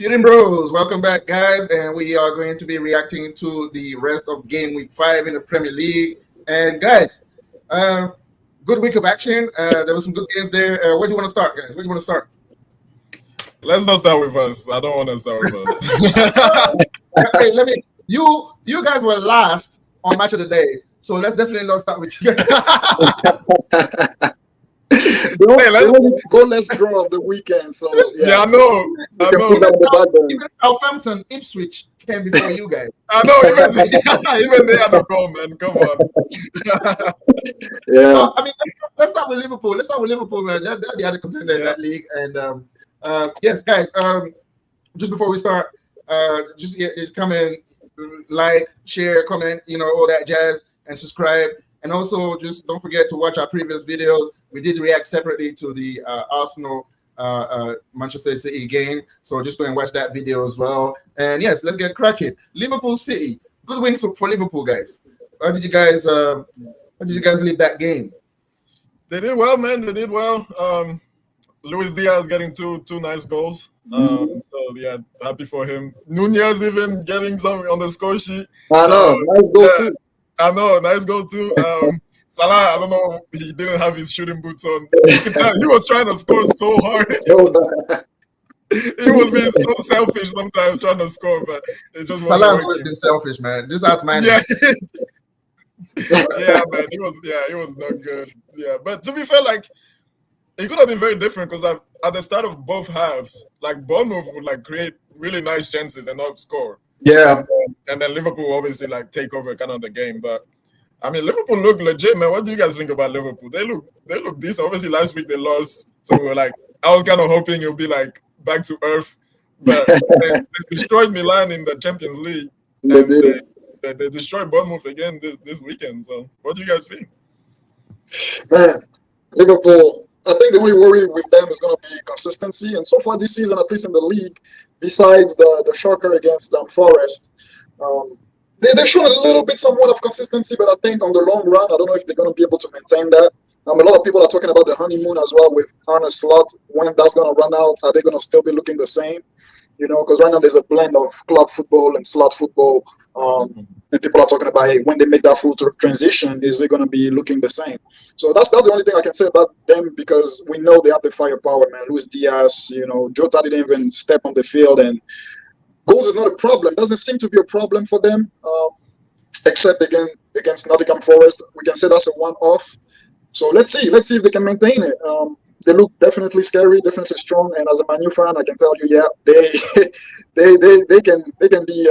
Shooting Bros, welcome back, guys, and we are going to be reacting to the rest of Game Week 5 in the Premier League. And guys, good week of action. There were some good games there. Where do you want to start, guys? Where do you want to start? Let's not start with us. I don't want to start with us. Hey, you guys were last on Match of the Day, so let's definitely not start with you guys. Let's draw of the weekend. So yeah, I know. Even Southampton, Ipswich came before you guys. I know. Even they had to go, man. Come on. Yeah. So, I mean, let's start with Liverpool. Man. They're the other contender in that league. And yes, guys. Just before we start, just come in, like, share, comment, all that jazz, and subscribe. And also, just don't forget to watch our previous videos. We did react separately to the Arsenal Manchester City game, so just go and watch that video as well. And yes, let's get cracking. Liverpool City, good win for Liverpool, guys. How did you guys leave that game? They did well, man. They did well. Luis Diaz getting two nice goals. So yeah, happy for him. Nunez even getting some on the score sheet. I know, nice goal too. I know, nice goal too. Salah, I don't know, he didn't have his shooting boots on. You can tell he was trying to score so hard. He was being so selfish sometimes trying to score, but it just wasn't Salah's working. always been selfish, man. Just ask man. Yeah. Yeah, man. He was not good. Yeah, but to be fair, like, it could have been very different because at the start of both halves, like, Bournemouth would create really nice chances and not score. Yeah. And then Liverpool obviously take over kind of the game. But I mean, Liverpool look legit, man. What do you guys think about Liverpool? They look decent. Obviously last week they lost. So we were I was kind of hoping it would be back to earth. But they destroyed Milan in the Champions League. They destroyed Bournemouth again this weekend. So what do you guys think? Man, Liverpool, I think the only worry with them is going to be consistency. And so far this season, at least in the league, besides the shocker against Forest, they've shown a little bit somewhat of consistency, but I think on the long run, I don't know if they're going to be able to maintain that. A lot of people are talking about the honeymoon as well with Arne Slot. When that's going to run out, are they going to still be looking the same? Because right now there's a blend of club football and slot football. And people are talking about, hey, when they make that full transition, is it going to be looking the same? So that's the only thing I can say about them, because we know they have the firepower, man. Luis Diaz, Jota didn't even step on the field, and goals is not a problem. Doesn't seem to be a problem for them, except again against Nottingham Forest. We can say that's a one-off. So let's see if they can maintain it. They look definitely scary, definitely strong, and as a Man U fan, I can tell you, yeah, they can be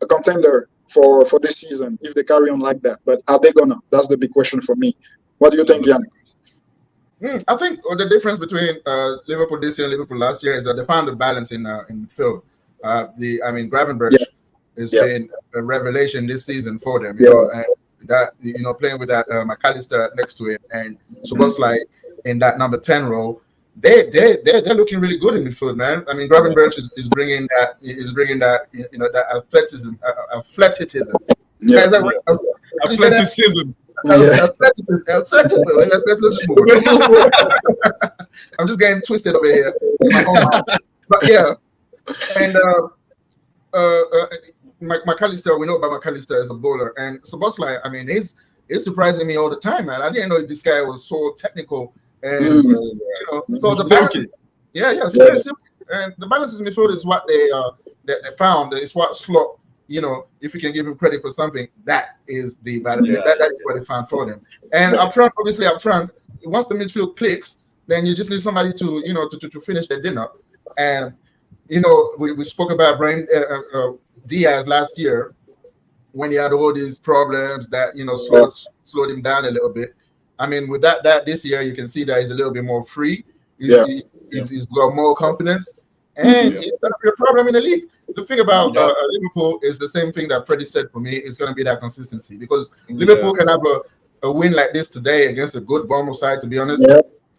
a contender for this season if they carry on like that. But are they gonna? That's the big question for me. What do you think, Jan? I think the difference between Liverpool this year and Liverpool last year is that they found a balance in midfield. Gravenberch has been a revelation this season for them. Playing with that McAllister next to him, and Szoboszlai in that number 10 role, they're looking really good in midfield, man. I mean, Gravenberch is bringing that that athleticism. Yeah. Athleticism. Let's move on. I'm just getting twisted over here in my own mind. But yeah, and McAllister, we know about McAllister as a bowler, and Szoboszlai, I mean, he's surprising me all the time, man. I didn't know this guy was so technical, and so the balance, it's very simple. And the balance in midfield is what they found. It's what Slot, if you can give him credit for something, that is the balance. That is what they found for them. And up front, once the midfield clicks, then you just need somebody to to finish the dinner. And we spoke about Diaz last year when he had all these problems that slowed him down a little bit. I mean, with that this year, you can see that he's a little bit more free. He's got more confidence, and it's going to be a problem in the league. The thing about Liverpool is the same thing that Freddie said for me. It's going to be that consistency, because Liverpool can have a win like this today against a good Bournemouth side, to be honest.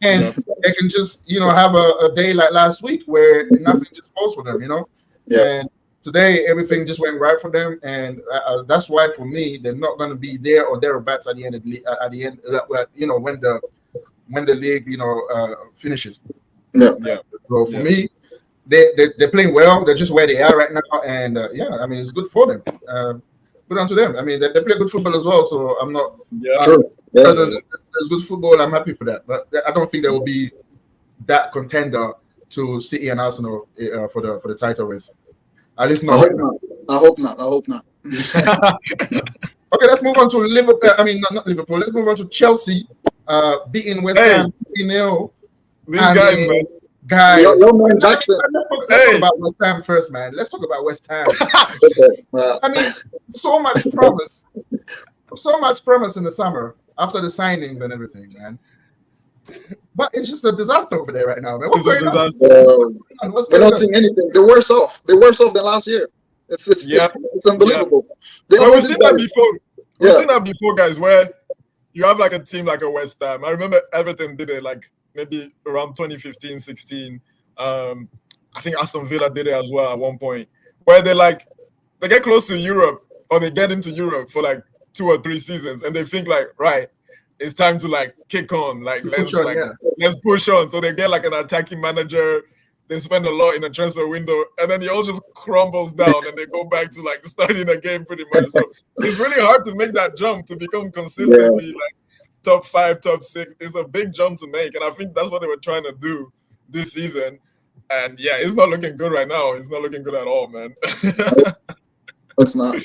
And they can just, have a day like last week where nothing just falls for them, And today, everything just went right for them, and that's why, for me, they're not going to be there or thereabouts at the end of when the league finishes. So for me, they're playing well. They're just where they are right now, and yeah, I mean it's good for them. Good on to them. I mean they play good football as well. So I'm not. True. Because there's good football. I'm happy for that, but I don't think there will be that contender to City and Arsenal for the title race. At least not. I hope not. Okay, let's move on to Liverpool. I mean, not Liverpool. Let's move on to Chelsea, beating West Ham 3-0. These guys, man. Guys, man, Jackson. Let's talk about West Ham first, man. Let's talk about West Ham. I mean, so much promise in the summer after the signings and everything, man. But it's just a disaster over there right now, man. What's going on? We're not seeing anything. They're worse off. They're worse off than last year. It's unbelievable. Yeah. We've seen that before. We've seen that before, guys, where you have like a team like a West Ham. I remember Everton did it like maybe around 2015, 16. I think Aston Villa did it as well at one point, where they get close to Europe or they get into Europe for like 2 or 3 seasons and they think like, right, it's time to like kick on, let's push on. So they get like an attacking manager. They spend a lot in the transfer window, and then it all just crumbles down, and they go back to like starting a game pretty much. So it's really hard to make that jump to become consistently like top 5, top 6. It's a big jump to make, and I think that's what they were trying to do this season. And yeah, it's not looking good right now. It's not looking good at all, man. It's not.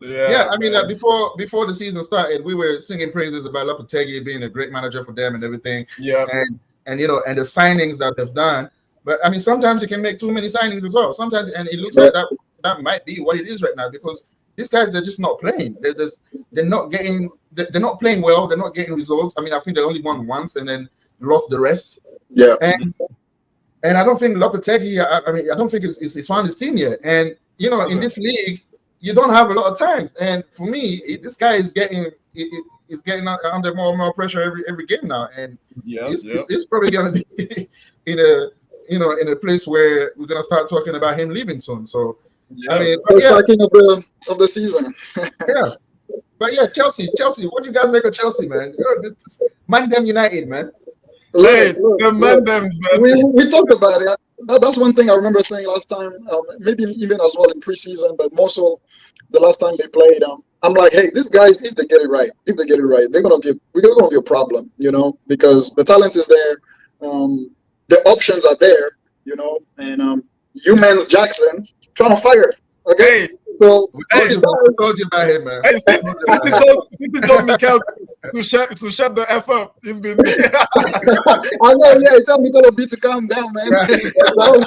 Yeah, I mean, before the season started, we were singing praises about Lopetegui being a great manager for them and everything. Yeah, and and the signings that they've done. But I mean, sometimes you can make too many signings as well. Sometimes, and it looks like that might be what it is right now because these guys they're just not playing. They're not playing well. They're not getting results. I mean, I think they only won once and then lost the rest. Yeah, and I don't think Lopetegui. I don't think he's found his team yet. And in this league, you don't have a lot of time. And for me, this guy is getting under more and more pressure every game now. And he's probably going to be in a place where we're going to start talking about him leaving soon. So, I mean, starting of the season. Yeah. But yeah, Chelsea, what you guys make of Chelsea, man? Man them United, man. Hey, the man them, man. We talked about it. That's one thing I remember saying last time, maybe even as well in preseason, but more so the last time they played. I'm like, hey, these guys, if they get it right, we're gonna be a problem, because the talent is there, the options are there, and humans Jackson trying to fire. Okay, so I told you about him, man. Hey, since he told Mikel to shut the F up, it's been me. I know, yeah. He told Mikel to calm down, man. I'll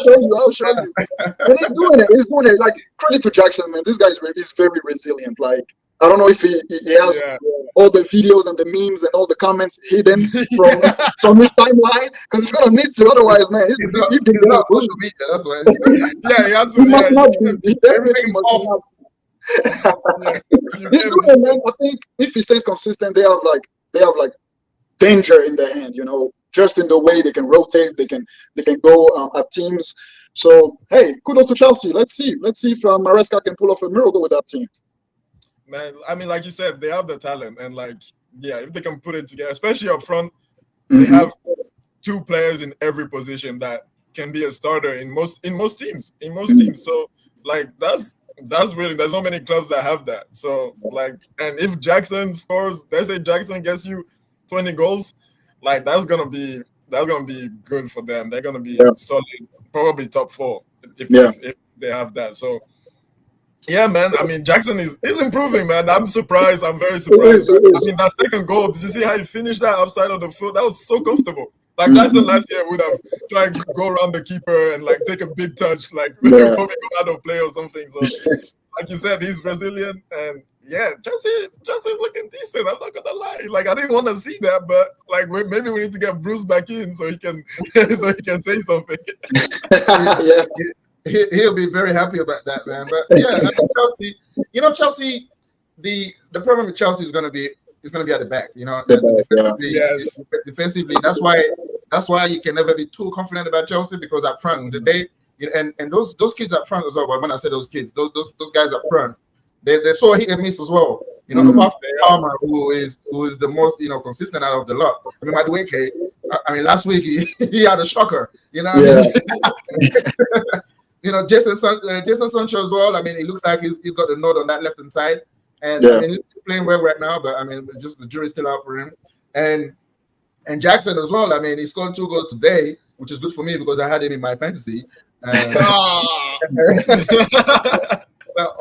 show you. And he's doing it. Like, credit to Jackson, man. This guy is very resilient. Like, I don't know if he has all the videos and the memes and all the comments hidden from his timeline, because he's gonna need to. Otherwise, man, he's not social media. That's why. Yeah, he has to. He must not be. Everything's off. He's doing it, man. I think if he stays consistent, they have like danger in their hand. Just in the way they can rotate, they can go at teams. So hey, kudos to Chelsea. Let's see if Maresca can pull off a miracle with that team. Man, I mean, like you said, they have the talent, and if they can put it together, especially up front, they have 2 players in every position that can be a starter in most teams. So that's really, there's not many clubs that have that. So and if Jackson scores, let's say Jackson gets you 20 goals, that's gonna be good for them. They're gonna be solid, probably top 4 if they have that. So. Yeah, man. I mean, Jackson is improving, man. I'm surprised. I'm very surprised. I mean, that second goal, did you see how he finished that outside of the foot? That was so comfortable. Jackson last year would have tried to go around the keeper and take a big touch, probably go out of play or something. So, like you said, he's Brazilian, and Chelsea's looking decent. I'm not gonna lie. I didn't want to see that, but maybe we need to get Bruce back in so he can say something. Yeah. He'll be very happy about that, man. But yeah, I think Chelsea, the problem with Chelsea is going to be at the back. Defensively, that's why you can never be too confident about Chelsea, because up front, and those kids up front as well. But when I say those kids, those guys up front, they're so hit and miss as well. Apart from Palmer, who is the most consistent out of the lot. I mean, Madueke, I mean, last week he had a shocker. You know what I mean? You know, Jason Sancho as well. I mean, it looks like he's got the nod on that left hand side, and I mean he's playing well right now. But I mean, just the jury's still out for him. And Jackson as well. I mean, he scored 2 goals today, which is good for me because I had him in my fantasy. But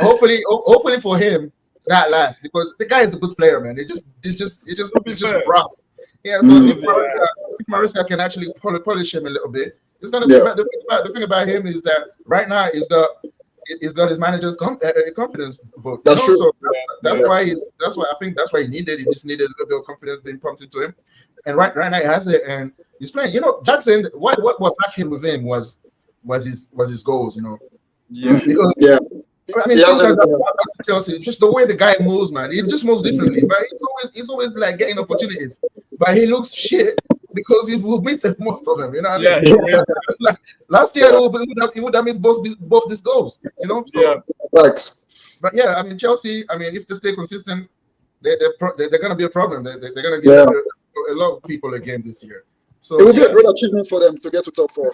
hopefully for him that lasts because the guy is a good player, man. It's just rough. Yeah. So if Maresca can actually polish him a little bit. It's gonna be the thing about him is that right now he's got his manager's confidence vote. That's true. So that's why I think that's why he needed. He just needed a little bit of confidence being pumped into him, and right now he has it, and he's playing. You know, Jackson. What was lacking with him was his goals. You know. Yeah. Because, I mean, sometimes that's Chelsea. Just the way the guy moves, man. He just moves differently, but he's always like getting opportunities. But he looks shit. Because he would miss most of them, you know what I mean? Like, last year he would have missed both these goals, you know? So, thanks. But yeah, I mean Chelsea, I mean if they stay consistent, they're gonna be a problem. They're gonna give a lot of people a game this year. So it would be a great achievement for them to get to top 4.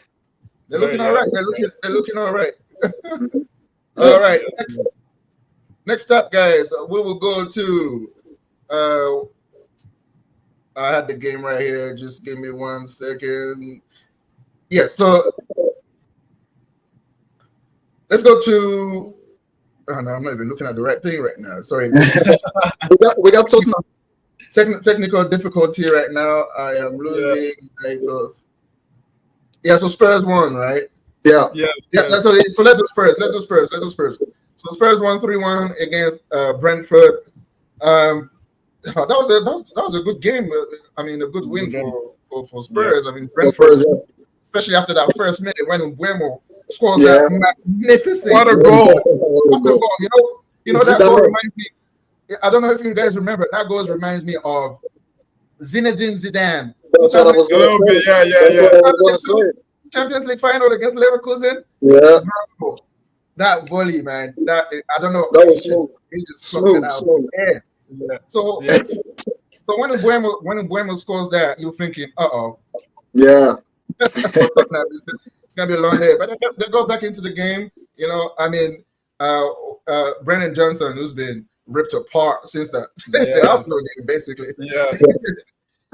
They're looking all right. They're looking all right. All right. Next up, guys, we will go to I had the game right here. Just give me 1 second. Yeah, so let's go to. Oh no, I'm not even looking at the right thing right now. Sorry. we got Tottenham. Technical difficulty right now. I am losing. Yeah, so Spurs won, right? Yeah. Yes. Yeah. So let's do Spurs. Let's do Spurs. So Spurs won 3-1 against Brentford. That was a good game. I mean, a good win for Spurs. I mean, Brentford, especially after that first minute when Mbeumo scores that magnificent. What a goal! What a goal! You know that goal reminds me. I don't know if you guys remember. That goal reminds me of Zinedine Zidane. That's what I was going to say. Champions League final against Leverkusen. Yeah. Bro, that volley, man. That I don't know. That was smooth. He just plucked it out. Smooth. Yeah. So when Mbeumo scores that, you're thinking, yeah, it's gonna be a long day. But they go back into the game. You know, I mean, Brennan Johnson, who's been ripped apart since the Arsenal game, basically. Yeah,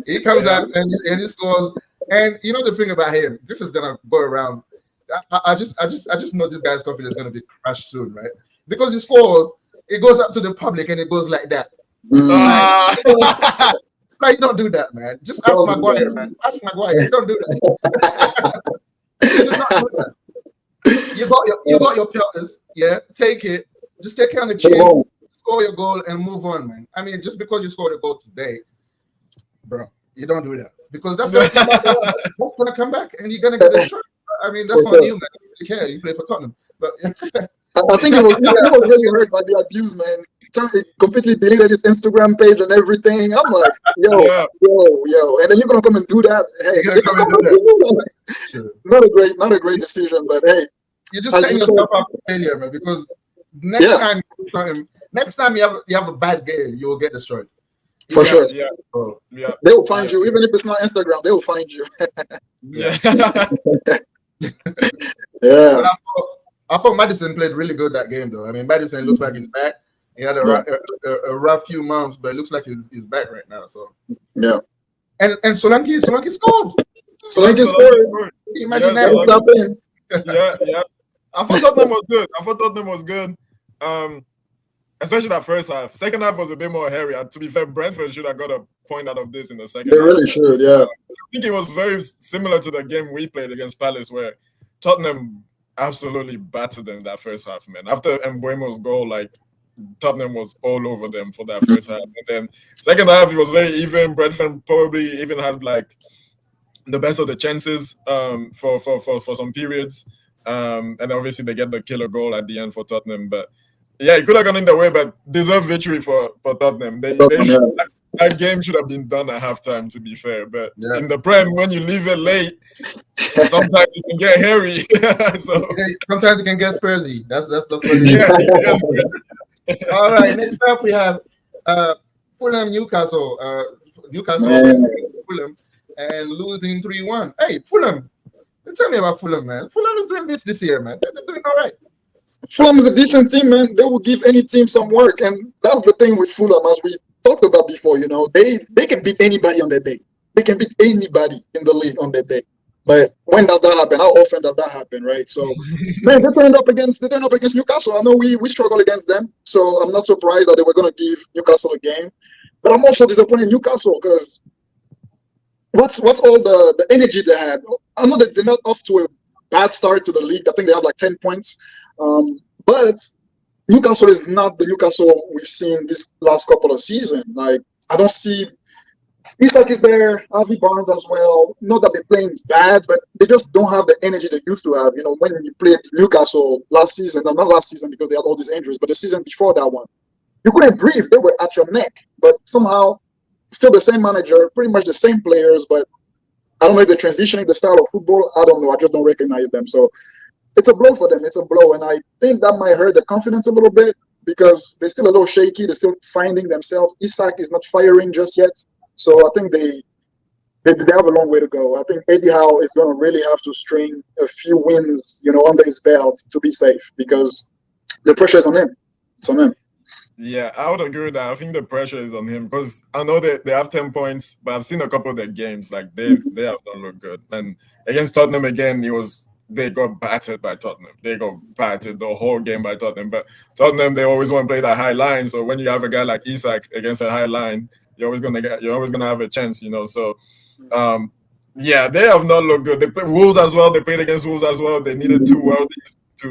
he comes out and he scores. And you know the thing about him, this is gonna go around. I just know this guy's confidence is gonna be crushed soon, right? Because he scores, it goes up to the public and it goes like that. Like, don't do that, man. Just ask Maguire, man. Ask Maguire. Don't do that. Do not do that. You got your pelters, take it. Just take it on the chin, score your goal, and move on, man. I mean, just because you scored a goal today, bro, you don't do that because that's gonna come back, and you're gonna get destroyed. I mean, that's on you, man. You care. You play for Tottenham, but I think he was really hurt by the abuse, man. He completely deleted his Instagram page and everything. I'm like, yo, and then you're gonna come and do that. Hey, not a great decision, but hey, you're just setting yourself up for failure, man. Because next time you have a bad game, you will get destroyed. For sure. Yeah. They will find you, even if it's not Instagram. They will find you. Yeah. I thought Maddison played really good that game, though. I mean, Maddison looks like he's back. He had a rough few months, but it looks like he's back right now. So and Solanke scored. Solanke scored. Imagine that. Yeah. I thought Tottenham was good. Especially that first half. Second half was a bit more hairy. And to be fair, Brentford should have got a point out of this in the second half. They really should, yeah. I think it was very similar to the game we played against Palace, where Tottenham absolutely battered them that first half, man. After Mbeumo's goal, like, Tottenham was all over them for that first half. And then second half, it was very even. Brentford probably even had, like, the best of the chances for some periods. And obviously, they get the killer goal at the end for Tottenham. But yeah, it could have gone in the way, but deserved victory for Tottenham. That game should have been done at halftime, to be fair. But in the Prem, when you leave it late, sometimes it can get hairy. So sometimes it can get Spursy. That's what it is. All right, next up we have Fulham Newcastle. Fulham. and losing 3-1. Hey, Fulham. Tell me about Fulham, man. Fulham is doing this year, man. They're doing all right. Fulham is a decent team, man. They will give any team some work, and that's the thing with Fulham, as we talked about before. They can beat anybody on their day. They can beat anybody in the league on their day. But when does that happen? How often does that happen, right? So, man, they turned up against Newcastle. I know we struggle against them, so I'm not surprised that they were going to give Newcastle a game. But I'm also disappointed in Newcastle because what's all the energy they had? I know that they're not off to a bad start to the league. I think they have like 10 points. But Newcastle is not the Newcastle we've seen this last couple of seasons. Like, I don't see Isak is there, Harvey Barnes as well. Not that they're playing bad, but they just don't have the energy they used to have. When you played Newcastle last season, not last season because they had all these injuries, but the season before that one, you couldn't breathe. They were at your neck. But somehow, still the same manager, pretty much the same players, but I don't know if they're transitioning the style of football. I don't know. I just don't recognize them. So it's a blow for them. It's a blow. And I think that might hurt the confidence a little bit because they're still a little shaky. They're still finding themselves. Isak is not firing just yet. So I think they have a long way to go. I think Eddie Howe is going to really have to string a few wins, under his belt to be safe because the pressure is on him. It's on him. Yeah, I would agree with that. I think the pressure is on him because I know that they have 10 points, but I've seen a couple of their games. Like they have not looked good. And against Tottenham again, they got battered by Tottenham. They got battered the whole game by Tottenham. But Tottenham, they always want to play that high line. So when you have a guy like Isak against a high line, you're always gonna have a chance, So yeah, they have not looked good. They played Wolves as well. They played against Wolves as well. They needed 2 worldies to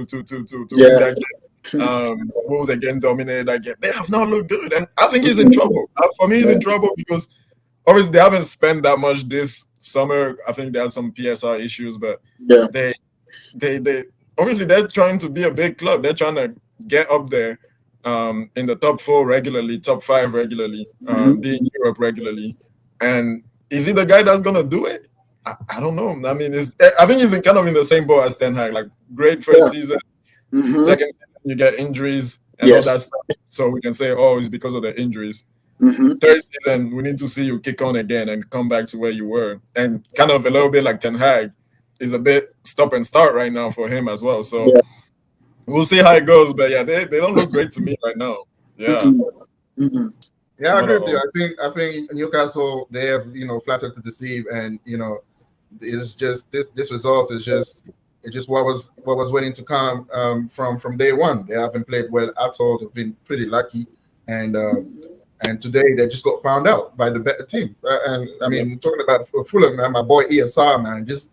win that game. Wolves again dominated that game. They have not looked good, and I think he's in trouble. For me, he's in trouble because obviously they haven't spent that much this summer. I think they had some PSR issues, but they obviously they're trying to be a big club. They're trying to get up there in the top 4 regularly, top 5 regularly, be in Europe regularly. And is he the guy that's gonna do it? I don't know. I mean, I think he's kind of in the same boat as Ten Hag. Like great first season, second season you get injuries and all that stuff. So we can say, oh, it's because of the injuries. Third season, we need to see you kick on again and come back to where you were. And kind of a little bit like Ten Hag is a bit stop and start right now for him as well. So we'll see how it goes. But yeah, they don't look great to me right now. Yeah. Yeah, I agree with you. I think Newcastle, they have flattered to deceive, and it's just this result is just what was waiting to come from day one. They haven't played well at all. They've been pretty lucky, and today they just got found out by the better team. And I mean, talking about Fulham, man, my boy ESR, man, just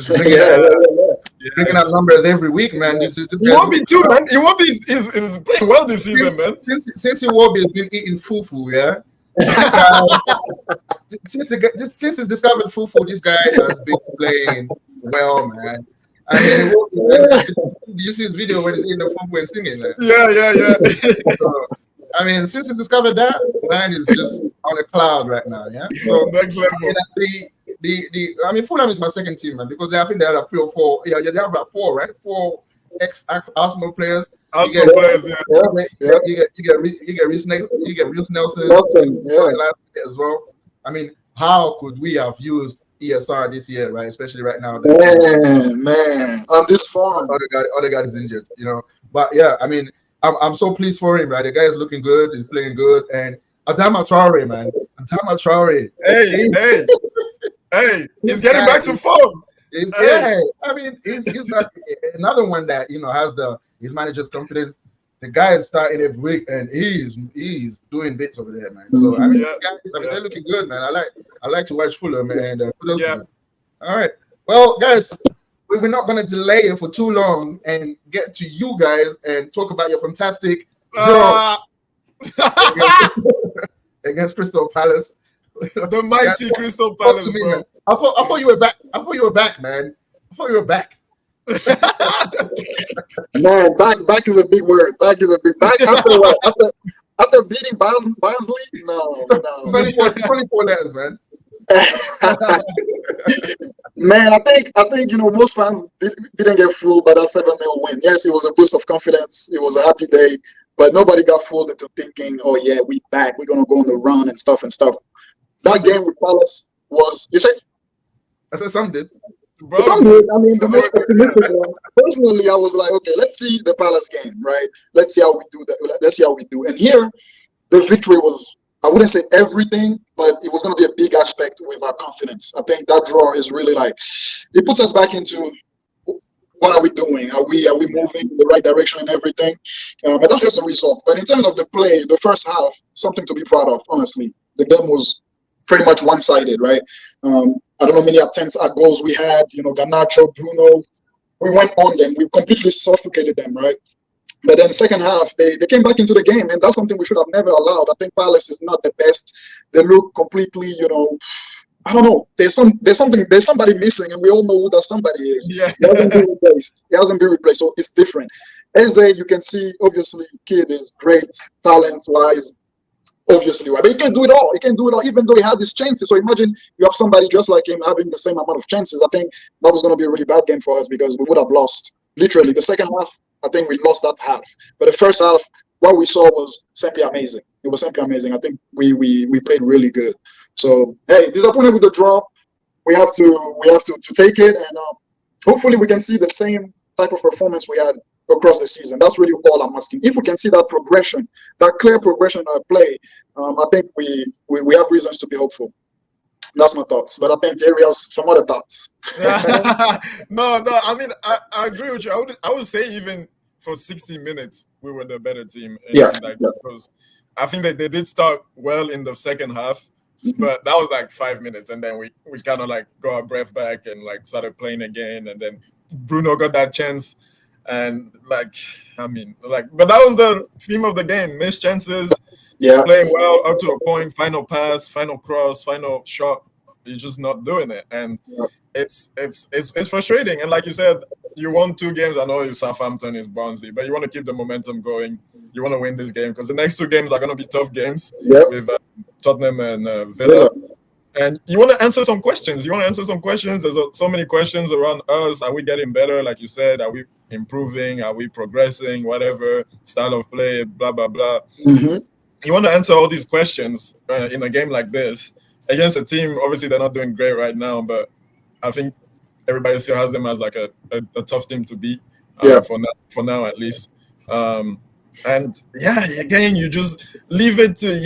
bringing up numbers every week, man. This Iwobi too, man. Iwobi is playing well this season, man. Since Iwobi has been eating fufu, yeah. Since he's discovered fufu, this guy has been playing well, man. I mean, do you see his video when he's eating the fufu and singing? Like? Yeah. So, I mean, since he discovered that, man is just on a cloud right now, yeah. So next level. I mean, Fulham is my second team, man, because I think they have 3 or 4. Yeah, they have about 4, right? 4 ex-Arsenal players. You get Reece Nelson last year as well. I mean, how could we have used ESR this year, right? Especially right now. Man, on this form. Other guy is injured, But yeah, I mean, I'm so pleased for him, right? The guy is looking good, he's playing good, and Adama Traore, man. Adama Traore. Hey, he's getting back to form. I mean, he's not another one that has his manager's confidence. The guy is starting every week, and he's doing bits over there, man. So I mean, these guys, they're looking good, man. I like to watch Fulham, and kudos to them. All right, well, guys, we're not going to delay it for too long and get to you guys and talk about your fantastic draw against Crystal Palace. The mighty Crystal Palace, me, bro. Man. I thought you were back. I thought you were back, man. I thought you were back. Man, back is a big word. Back after what? After beating Barnsley? No. 24 letters, man. Man, I think most fans didn't get fooled by that 7-0 win. Yes, it was a boost of confidence. It was a happy day, but nobody got fooled into thinking, "Oh yeah, we back. We're gonna go on the run and stuff." That game with Palace was, you say? I said some did. Bro, Some did. I mean, the most optimistic one. Personally, I was like, okay, let's see the Palace game, right? Let's see how we do that. Let's see how we do. And here, the victory was, I wouldn't say everything, but it was going to be a big aspect with our confidence. I think that draw is really like, it puts us back into what are we doing? Are we moving in the right direction and everything? And that's just the result. But in terms of the play, the first half, something to be proud of, honestly. The game was pretty much one-sided, right? I don't know many attempts at goals we had, Garnacho, Bruno. We went on them. We completely suffocated them, right? But then second half, they came back into the game, and that's something we should have never allowed. I think Palace is not the best. They look completely, I don't know. There's somebody missing, and we all know who that somebody is. Yeah. He hasn't been replaced. So it's different. Eze, you can see, obviously, kid is great, talent-wise, obviously, right? But he can't do it all. Even though he had his chances. So imagine you have somebody just like him having the same amount of chances. I think that was going to be a really bad game for us because we would have lost. Literally, the second half, I think we lost that half. But the first half, what we saw was simply amazing. It was simply amazing. I think we played really good. So, hey, disappointed with the draw. We have to take it, and hopefully we can see the same type of performance we had across the season. That's really all I'm asking. If we can see that progression, that clear progression of play, I think we have reasons to be hopeful. That's my thoughts. But I think Terry has some other thoughts. No. I mean, I agree with you. I would say even for 60 minutes, we were the better team. Because I think that they did start well in the second half, but that was like 5 minutes, and then we kind of like got our breath back and like started playing again, and then Bruno got that chance, and but that was the theme of the game: missed chances. Yeah, playing well up to a point, final pass, final cross, final shot. You're just not doing it, and it's frustrating. And like you said, you won 2 games. I know Southampton is Barnsley, but you want to keep the momentum going. You want to win this game because the next 2 games are going to be tough games with Tottenham and Villa. And you want to answer some questions. There's so many questions around us. Are we getting better? Like you said, are we improving? Are we progressing? Whatever style of play, blah blah blah. You want to answer all these questions in a game like this against a team. Obviously, they're not doing great right now, but I think everybody still has them as like a tough team to beat for now at least. And again, you just leave it to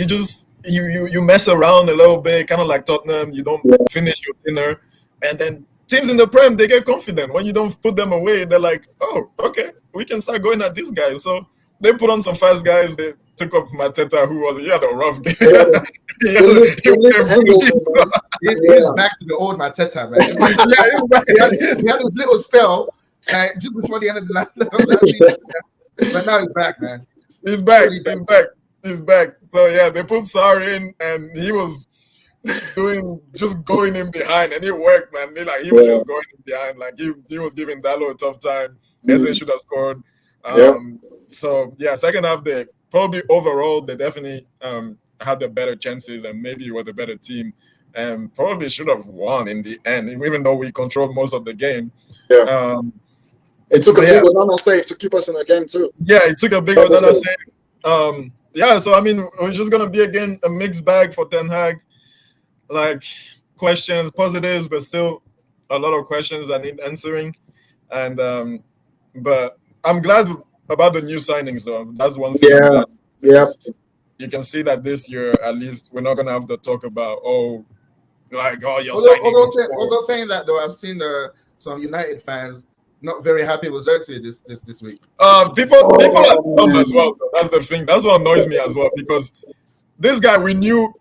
you mess around a little bit, kind of like Tottenham. You don't finish your dinner, and then teams in the Prem, they get confident when you don't put them away. They're like, oh, okay, we can start going at these guys. So they put on some fast guys. They took up Mateta, who had a rough game. He's back to the old Mateta, man. He's back. He had this little spell just before the end of the last season. But now he's back, man. He's back. So they put Sarri in, and he was going in behind, and it worked, man. He was just going in behind, like he was giving Dallo a tough time. Eze should have scored. So second half they probably overall they definitely had the better chances and maybe were the better team and probably should have won in the end, even though we controlled most of the game. It took a big Onana save to keep us in the game too. It took a big Onana save. So I mean, we're just gonna be again a mixed bag for Ten Hag. Like questions, positives, but still a lot of questions that need answering. And but I'm glad about the new signings, though. That's one thing. You can see that this year, at least, we're not gonna have to talk about your signing. Although saying that, though, I've seen some United fans not very happy with Xerxes this week. People are dumb as well. Though. That's the thing. That's what annoys me as well, because this guy we knew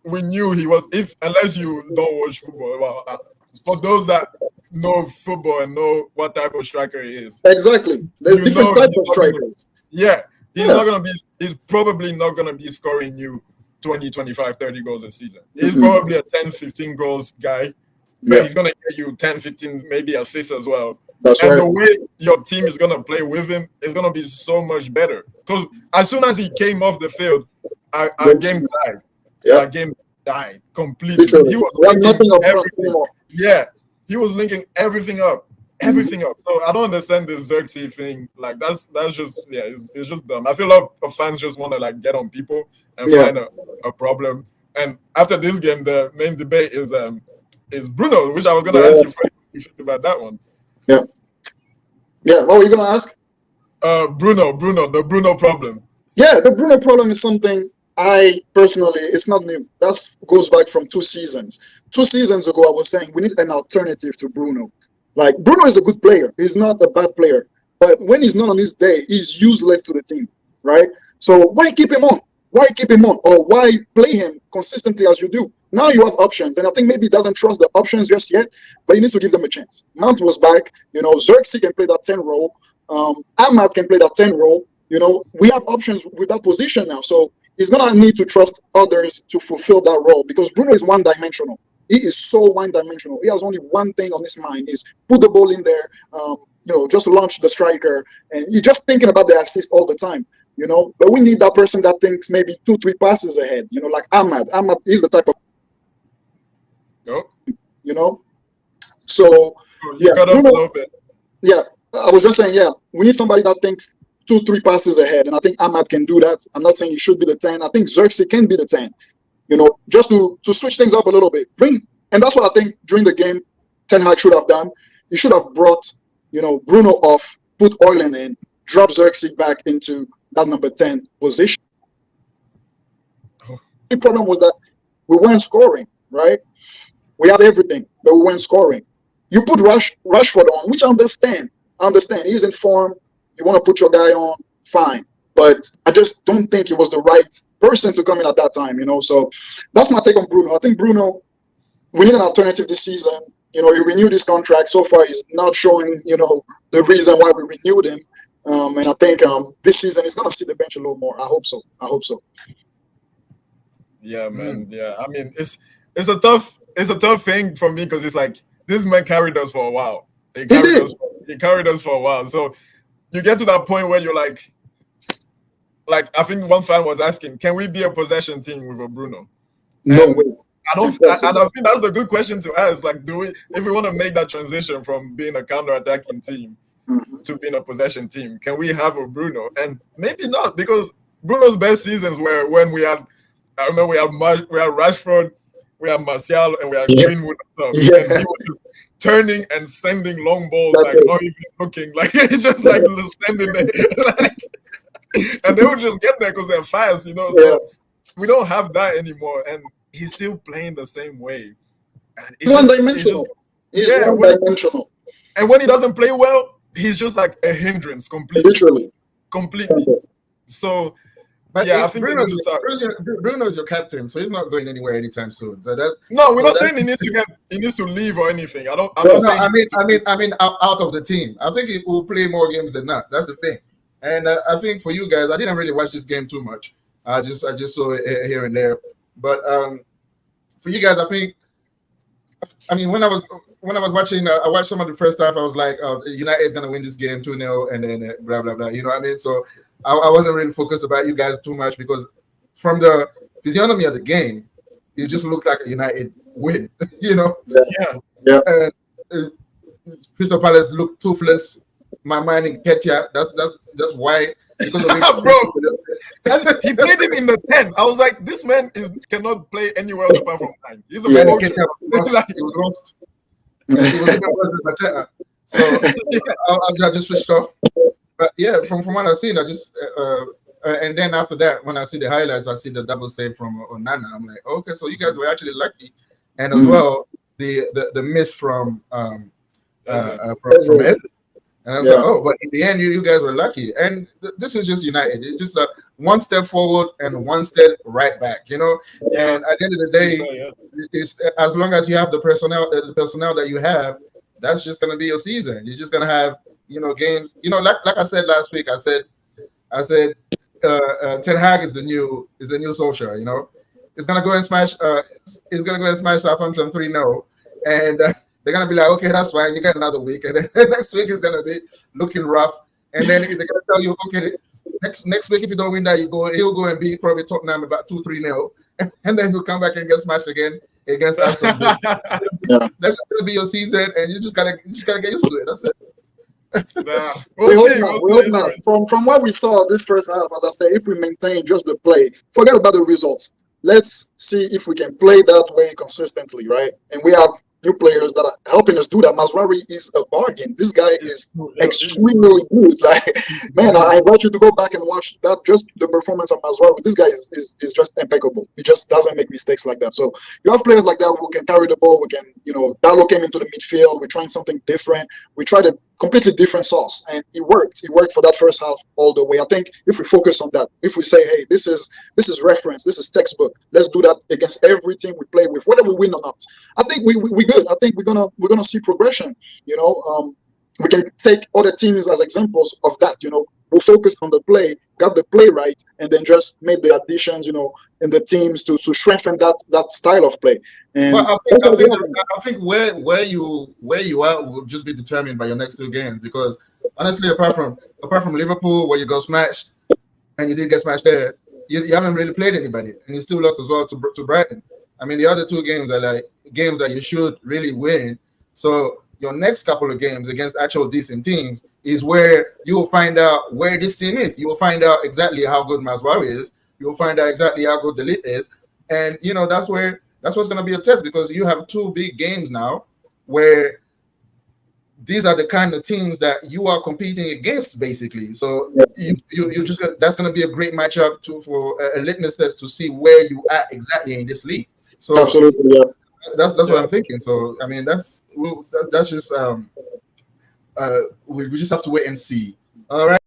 he was. Unless you don't watch football, for those that know football and know what type of striker he is. Exactly. There's different types of strikers. He's probably not going to be scoring you 20, 25, 30 goals a season. He's probably a 10, 15 goals guy, but he's going to get you 10, 15, maybe assists as well. The way your team is going to play with him is going to be so much better. Because as soon as he came off the field, our game died. Our game died completely. Literally. He was linking everything. He was linking everything up. So I don't understand this Xerxes thing. Like that's just it's just dumb. I feel a lot of fans just want to like get on people and find a problem. And after this game, the main debate is is Bruno, which I was going to ask you for you think about that one. Yeah. What were you going to ask? Bruno, the Bruno problem. Yeah, the Bruno problem is something I personally, it's not new. That goes back from 2 seasons. 2 seasons ago, I was saying we need an alternative to Bruno. Like, Bruno is a good player. He's not a bad player. But when he's not on his day, he's useless to the team, right? So why keep him on? Why keep him on? Or why play him consistently as you do? Now you have options. And I think maybe he doesn't trust the options just yet, but he needs to give them a chance. Mount was back. Xerxes can play that 10 role. Ahmad can play that 10 role. We have options with that position now. So he's going to need to trust others to fulfill that role because Bruno is one-dimensional. He is so one-dimensional. He has only one thing on his mind is put the ball in there, just launch the striker. And he's just thinking about the assist all the time, But we need that person that thinks maybe 2-3 passes ahead, like Ahmad. Ahmad is the type of, So, you got up a little bit. Yeah, I was just saying, we need somebody that thinks 2-3 passes ahead, and I think Ahmad can do that. I'm not saying he should be the 10. I think Xerxes can be the 10. Just to switch things up a little bit. And that's what I think during the game Ten Hag should have done. He should have brought, Bruno off, put Oylen in, drop Xerxes back into that number 10 position. The problem was that we weren't scoring, right? We had everything, but we weren't scoring. You put Rashford on, which I understand. He's in form. You want to put your guy on, fine. But I just don't think he was the right person to come in at that time, So that's my take on Bruno. I think Bruno, we need an alternative this season. He renewed his contract. So far, he's not showing, the reason why we renewed him. And I think this season he's going to see the bench a little more. I hope so. Yeah, man. Yeah, I mean, it's a tough thing for me because it's like this man carried us for a while. He carried us for a while. So you get to that point where you're like I think one fan was asking, can we be a possession team with a Bruno? No way. I think that's the good question to ask. Like, if we want to make that transition from being a counter-attacking team to being a possession team, can we have a Bruno? And maybe not, because Bruno's best seasons were when we had Rashford, we had Martial, and we had Greenwood up top. And he was just turning and sending long balls, not even looking, he's just standing there. And they would just get there because they're fast, So we don't have that anymore, and he's still playing the same way. He's one-dimensional. He's one-dimensional. And when he doesn't play well, he's just like a hindrance completely. Literally. Completely. So, but I think Bruno's your captain, so he's not going anywhere anytime soon. We're not saying he needs to leave or anything. I mean, out of the team. I think he will play more games than that. That's the thing. And I think for you guys, I didn't really watch this game too much. I just saw it here and there. But for you guys, I mean, when I was watching, I watched some of the first half. I was like, United is gonna win this game 2-0, and then blah blah blah. You know what I mean? So I wasn't really focused about you guys too much because from the physiognomy of the game, it just looked like a United win. Yeah. And Crystal Palace looked toothless. My mind in Ketia. That's why. Bro, and he played him in the 10. I was like, this man cannot play anywhere else apart from 9. He's a Ketia was lost. He was even worse than Mateta. So I just switched off. But yeah, from what I've seen, I just and then after that, when I see the highlights, I see the double save from Onana. I'm like, okay, so you guys were actually lucky, and as well the miss from Messi. And I was like, oh, but in the end, you guys were lucky. And this is just United. It's just one step forward and one step right back, And at the end of the day, it's as long as you have the personnel that you have, that's just going to be your season. You're just going to have, games. Like I said last week, I said, Ten Hag is the new Solskjaer. It's going to go and smash. It's going to go and smash Southampton 3-0, and. They're gonna be like, okay, that's fine. You got another week, and then next week is gonna be looking rough. And then they're gonna tell you, okay, next week if you don't win that, he'll go and beat probably Tottenham about 2-3-0, and then he'll come back and get smashed again against Aston Villa. That's just gonna be your season, and you just gotta get used to it. That's it. We'll see. From what we saw this first half, as I said, if we maintain just the play, forget about the results. Let's see if we can play that way consistently, right? And we have new players that are helping us do that. Mazraoui is a bargain. This guy is extremely good. Like, man, I invite you to go back and watch that. Just the performance of Mazraoui. This guy is just impeccable. He just doesn't make mistakes like that. So you have players like that who can carry the ball. We can, Dallo came into the midfield. We're trying something different. We tried a completely different sauce, and it worked. It worked for that first half all the way. I think if we focus on that, if we say, hey, this is reference, this is textbook, let's do that against every team we play with, whether we win or not. I think we good. I think we're gonna see progression. We can take other teams as examples of that. We focused on the play, got the play right, and then just made the additions, in the teams to strengthen that style of play. And but I think where you are will just be determined by your next two games, because honestly, apart from Liverpool, where you got smashed, and you did get smashed there, you haven't really played anybody, and you still lost as well to Brighton. I mean, the other two games are like games that you should really win. So your next couple of games against actual decent teams is where you will find out where this team is. You will find out exactly how good Mazraoui is. You will find out exactly how good Delete is, and that's what's going to be a test, because you have two big games now where these are the kind of teams that you are competing against, basically. So you just that's going to be a great matchup for a litmus test to see where you are exactly in this league. So absolutely, yeah. That's what I'm thinking. So I mean, that's just we just have to wait and see. All right.